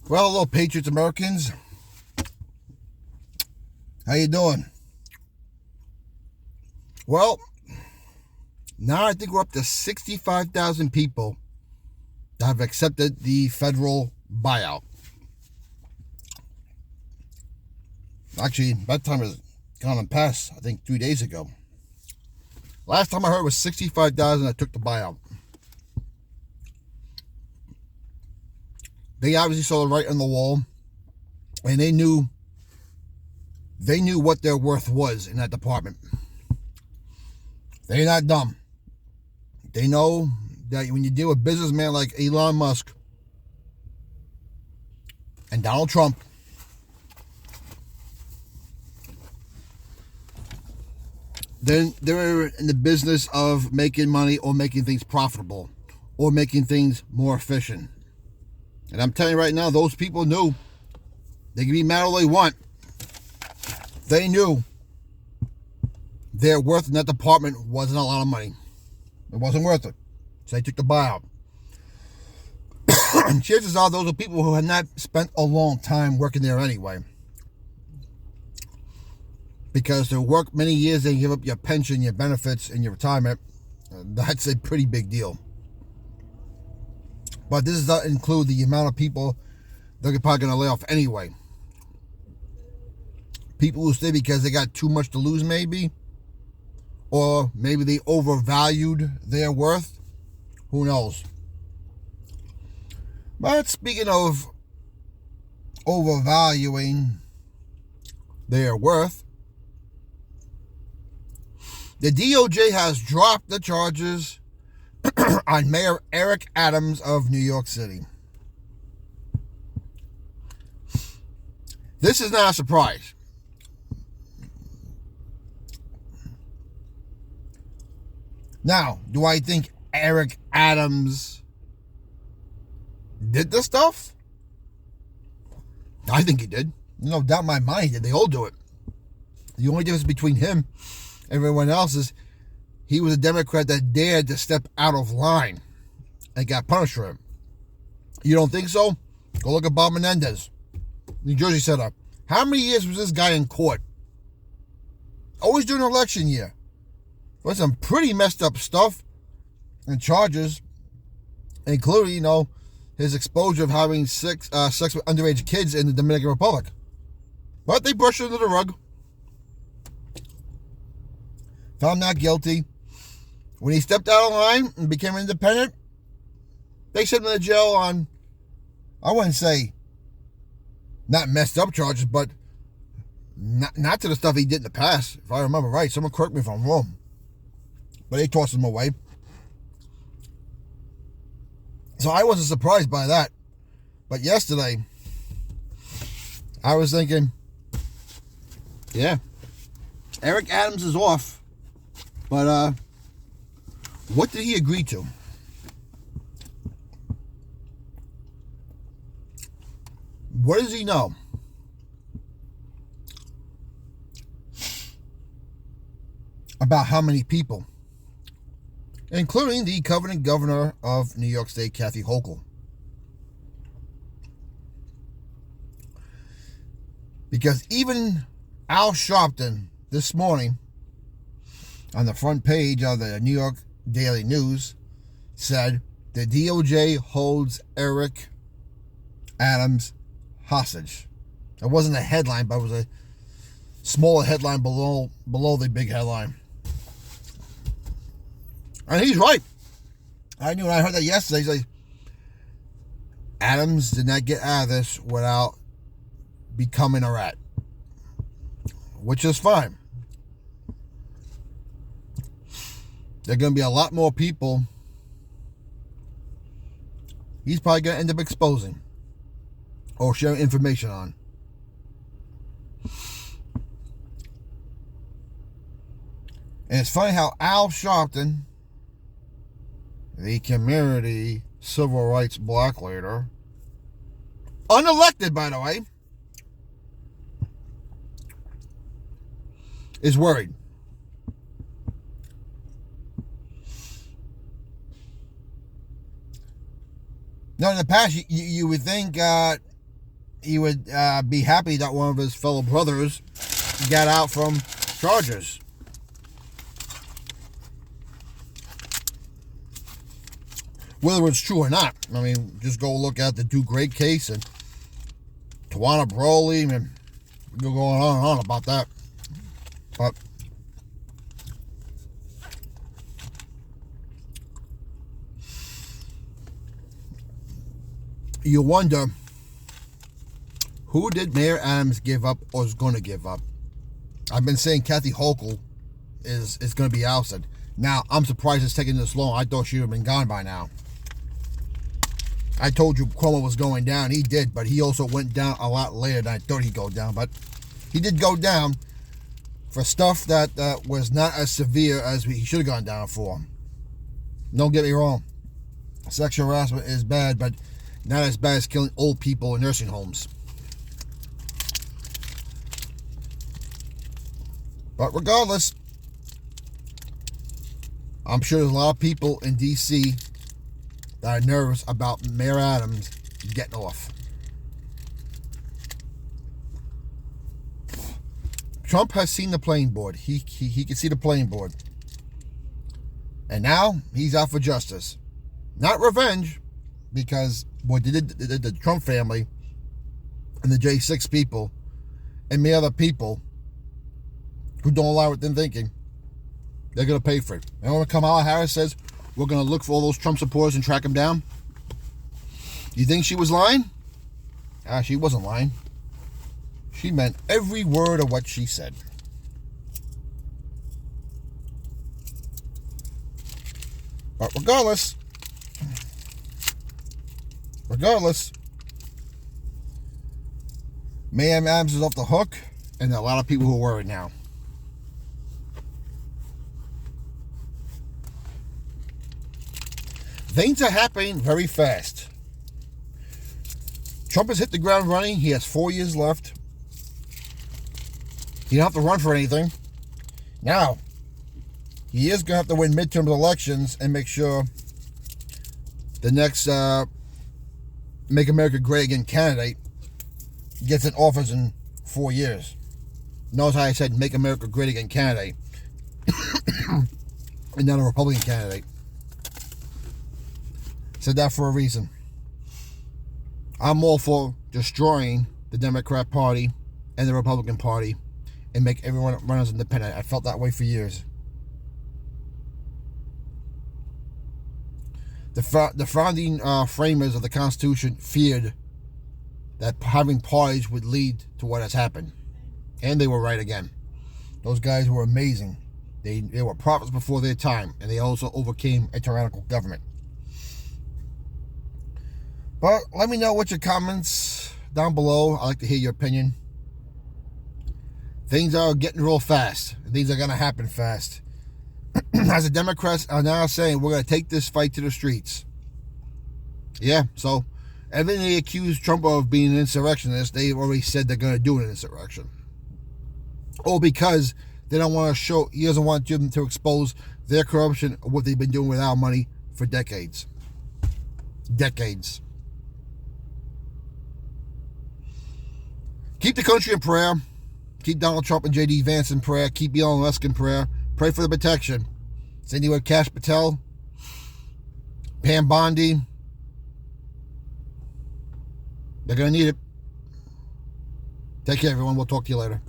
Well, hello, Patriots Americans. How you doing? Well, now I think we're up to 65,000 people that have accepted the federal buyout. Actually, that time has gone and passed, I think, 2 days ago. Last time I heard was 65,000 that took the buyout. They obviously saw the writing on the wall, and they knew what their worth was in that department. They're not dumb. They know that when you deal with businessmen like Elon Musk and Donald Trump, then they're in the business of making money or making things profitable or making things more efficient. And I'm telling you right now, those people knew. They can be mad all they want. They knew their worth in that department wasn't a lot of money. It wasn't worth it. So they took the buyout. Chances are those are people who had not spent a long time working there anyway. Because to work many years and give up your pension, your benefits, and your retirement, that's a pretty big deal. But this does not include the amount of people they're probably going to lay off anyway. People who stay because they got too much to lose, maybe. Or maybe they overvalued their worth. Who knows? But speaking of overvaluing their worth, the DOJ has dropped the charges on Mayor Eric Adams of New York City. This is not a surprise. Now, do I think Eric Adams did this stuff? I think he did. No doubt in my mind that they all do it. The only difference between him and everyone else is he was a Democrat that dared to step out of line and got punished for it. You don't think so? Go look at Bob Menendez, New Jersey senator. How many years was this guy in court? Always during election year. For some pretty messed up stuff and charges, including, his exposure of having sex with underage kids in the Dominican Republic. But they brushed it under the rug. Found not guilty. When he stepped out of line and became independent, they sent him to jail on, I wouldn't say not messed up charges, but not to the stuff he did in the past, if I remember right. Someone correct me if I'm wrong. But they tossed him away. So I wasn't surprised by that. But yesterday, I was thinking, yeah, Eric Adams is off. But what did he agree to? What does he know? About how many people? Including the covenant governor of New York State, Kathy Hochul. Because even Al Sharpton this morning on the front page of the New York Daily News said the DOJ holds Eric Adams hostage. It wasn't a headline, but it was a smaller headline below the big headline. And he's right. I knew when I heard that yesterday. He's like, Adams did not get out of this without becoming a rat. Which is fine. There are going to be a lot more people he's probably going to end up exposing or sharing information on. And it's funny how Al Sharpton, the community civil rights black leader, unelected by the way, is worried. Now in the past you would think he would be happy that one of his fellow brothers got out from charges. Whether it's true or not, I mean, just go look at the Duke Gray case and Tawana Brawley, and we go on and on about that. But you wonder, who did Mayor Adams give up or is going to give up? I've been saying Kathy Hochul is going to be ousted. Now, I'm surprised it's taking this long. I thought she would have been gone by now. I told you Cuomo was going down. He did, but he also went down a lot later than I thought he'd go down. But he did go down for stuff that was not as severe as he should have gone down for. Don't get me wrong. Sexual harassment is bad, but not as bad as killing old people in nursing homes. But regardless, I'm sure there's a lot of people in D.C. that are nervous about Mayor Adams getting off. Trump has seen the playing board. He can see the playing board. And now he's out for justice. Not revenge, because what did the Trump family and the J6 people and many other people who don't allow what they're thinking, they're going to pay for it. And when Kamala Harris says, we're going to look for all those Trump supporters and track them down, you think she was lying? She wasn't lying. She meant every word of what she said. But regardless, Mayor Adams is off the hook, and there are a lot of people who are worried now. Things are happening very fast. Trump has hit the ground running. He has 4 years left. He don't have to run for anything. Now, he is going to have to win midterm elections and make sure the next Make America Great Again candidate gets in office in 4 years. Notice how I said Make America Great Again candidate and not a Republican candidate. Said that for a reason. I'm all for destroying the Democrat Party and the Republican Party and make everyone run as independent. I felt that way for years. The founding framers of the Constitution feared that having parties would lead to what has happened. And they were right again. Those guys were amazing. They were prophets before their time, and they also overcame a tyrannical government. But let me know what your comments down below. I'd like to hear your opinion. Things are getting real fast. Things are going to happen fast. As the Democrats are now saying, we're going to take this fight to the streets. Yeah, so everything they accuse Trump of being an insurrectionist, they've already said they're going to do an insurrection. Or because they don't want to show, he doesn't want them to expose their corruption of what they've been doing with our money for decades. Decades. Keep the country in prayer. Keep Donald Trump and J.D. Vance in prayer. Keep Elon Musk in prayer. Pray for the protection. Same thing with Kash Patel, Pam Bondi. They're going to need it. Take care, everyone. We'll talk to you later.